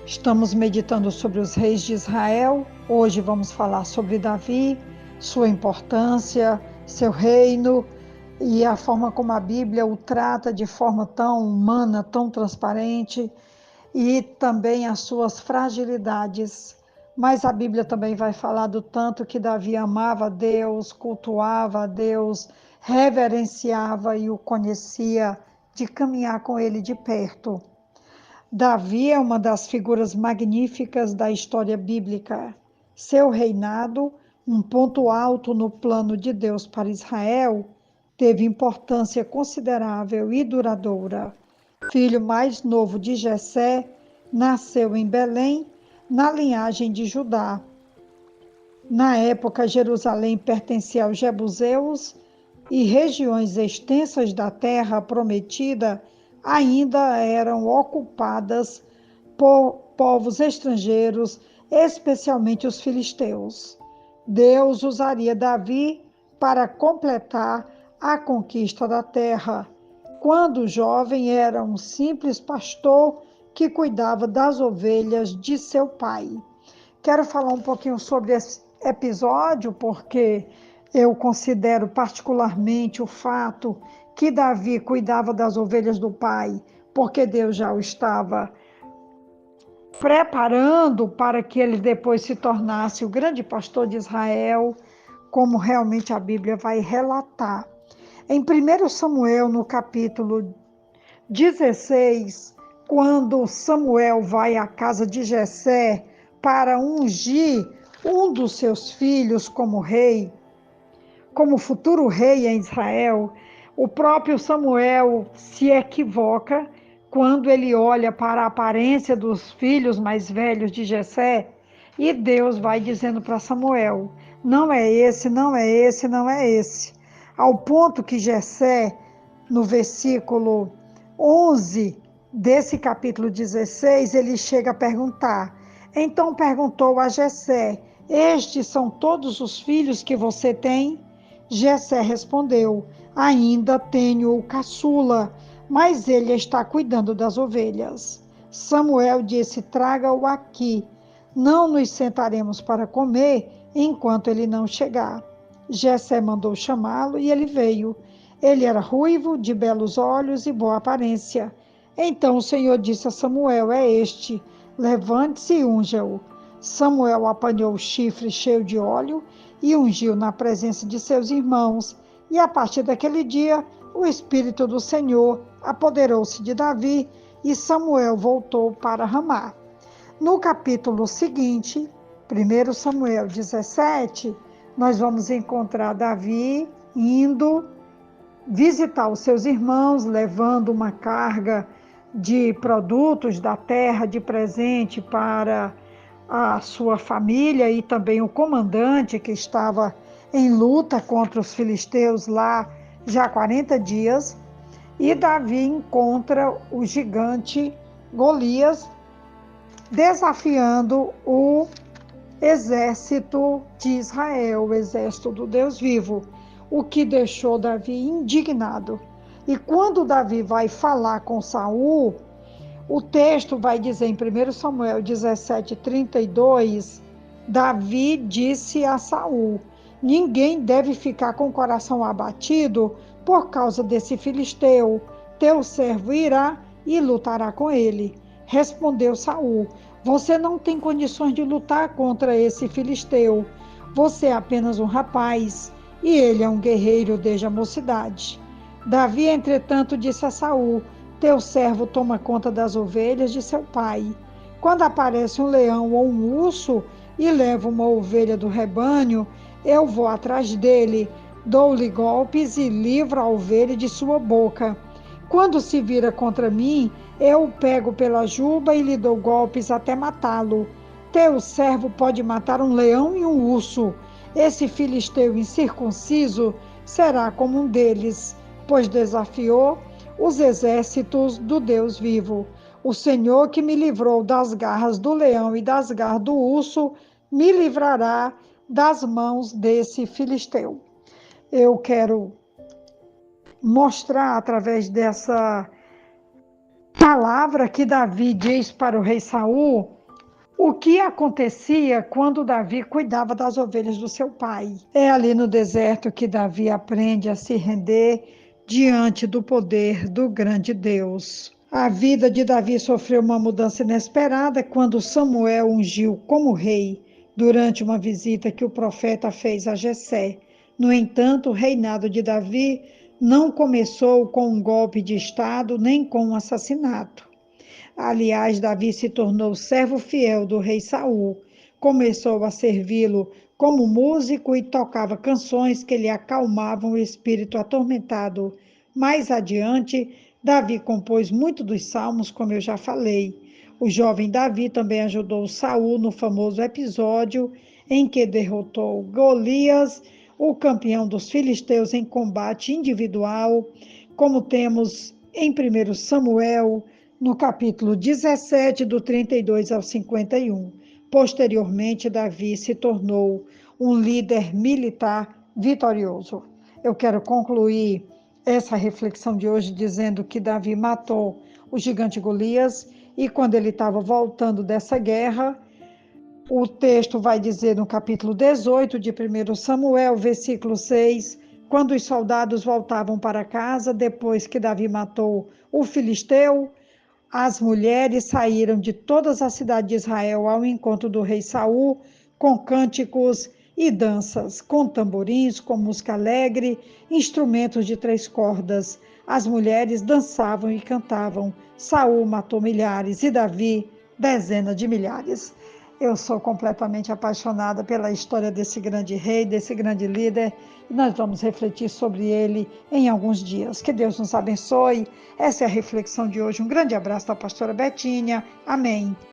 Estamos meditando sobre os reis de Israel. Hoje vamos falar sobre Davi, sua importância, seu reino e a forma como a Bíblia o trata de forma tão humana, tão transparente, e também as suas fragilidades. Mas a Bíblia também vai falar do tanto que Davi amava a Deus, cultuava a Deus, reverenciava e o conhecia, de caminhar com ele de perto. Davi é uma das figuras magníficas da história bíblica. Seu reinado, um ponto alto no plano de Deus para Israel, teve importância considerável e duradoura. Filho mais novo de Jessé, nasceu em Belém, na linhagem de Judá. Na época, Jerusalém pertencia aos jebuseus e regiões extensas da terra prometida ainda eram ocupadas por povos estrangeiros, especialmente os filisteus. Deus usaria Davi para completar a conquista da terra. Quando jovem, era um simples pastor que cuidava das ovelhas de seu pai. Quero falar um pouquinho sobre esse episódio, porque eu considero particularmente o fato que Davi cuidava das ovelhas do pai, porque Deus já o estava preparando para que ele depois se tornasse o grande pastor de Israel, como realmente a Bíblia vai relatar. Em 1 Samuel, no capítulo 16, quando Samuel vai à casa de Jessé para ungir um dos seus filhos como rei, como futuro rei em Israel, o próprio Samuel se equivoca quando ele olha para a aparência dos filhos mais velhos de Jessé, e Deus vai dizendo para Samuel: não é esse, não é esse, não é esse. Ao ponto que Jessé, no versículo 11 desse capítulo 16, ele chega a perguntar. Então perguntou a Jessé: estes são todos os filhos que você tem? Jessé respondeu: ainda tenho o caçula, mas ele está cuidando das ovelhas. Samuel disse: traga-o aqui. Não nos sentaremos para comer enquanto ele não chegar. Jessé mandou chamá-lo e ele veio. Ele era ruivo, de belos olhos e boa aparência. Então o Senhor disse a Samuel: é este, levante-se e unja-o. Samuel apanhou o chifre cheio de óleo e ungiu na presença de seus irmãos. E a partir daquele dia, o Espírito do Senhor apoderou-se de Davi e Samuel voltou para Ramá. No capítulo seguinte, 1 Samuel 17, nós vamos encontrar Davi indo visitar os seus irmãos, levando uma carga de produtos da terra de presente para a sua família e também o comandante que estava em luta contra os filisteus lá já há 40 dias. E Davi encontra o gigante Golias desafiando o exército de Israel, o exército do Deus vivo, o que deixou Davi indignado. E quando Davi vai falar com Saul, o texto vai dizer em 1 Samuel 17:32, Davi disse a Saul: ninguém deve ficar com o coração abatido por causa desse filisteu. Teu servo irá e lutará com ele. Respondeu Saul: você não tem condições de lutar contra esse filisteu. Você é apenas um rapaz e ele é um guerreiro desde a mocidade. Davi, entretanto, disse a Saul: teu servo toma conta das ovelhas de seu pai. Quando aparece um leão ou um urso e leva uma ovelha do rebanho, eu vou atrás dele, dou-lhe golpes e livro a ovelha de sua boca. Quando se vira contra mim, eu o pego pela juba e lhe dou golpes até matá-lo. Teu servo pode matar um leão e um urso. Esse filisteu incircunciso será como um deles, pois desafiou os exércitos do Deus vivo. O Senhor que me livrou das garras do leão e das garras do urso, me livrará das mãos desse filisteu. Eu quero mostrar através dessa palavra que Davi diz para o rei Saul o que acontecia quando Davi cuidava das ovelhas do seu pai. É ali no deserto que Davi aprende a se render diante do poder do grande Deus. A vida de Davi sofreu uma mudança inesperada quando Samuel ungiu como rei durante uma visita que o profeta fez a Jessé. No entanto, o reinado de Davi não começou com um golpe de estado nem com um assassinato. Aliás, Davi se tornou servo fiel do rei Saul. Começou a servi-lo como músico e tocava canções que lhe acalmavam o espírito atormentado. Mais adiante, Davi compôs muito dos salmos, como eu já falei. O jovem Davi também ajudou Saul no famoso episódio em que derrotou Golias, o campeão dos filisteus, em combate individual, como temos em 1 Samuel, no capítulo 17, do 32 ao 51. Posteriormente, Davi se tornou um líder militar vitorioso. Eu quero concluir essa reflexão de hoje dizendo que Davi matou o gigante Golias e quando ele estava voltando dessa guerra, o texto vai dizer no capítulo 18 de 1 Samuel, versículo 6, quando os soldados voltavam para casa depois que Davi matou o filisteu, as mulheres saíram de todas as cidades de Israel ao encontro do rei Saul com cânticos e danças, com tamborins, com música alegre, instrumentos de 3 cordas. As mulheres dançavam e cantavam. Saul matou milhares e Davi dezenas de milhares. Eu sou completamente apaixonada pela história desse grande rei, desse grande líder, e nós vamos refletir sobre ele em alguns dias. Que Deus nos abençoe. Essa é a reflexão de hoje. Um grande abraço da pastora Betinha. Amém.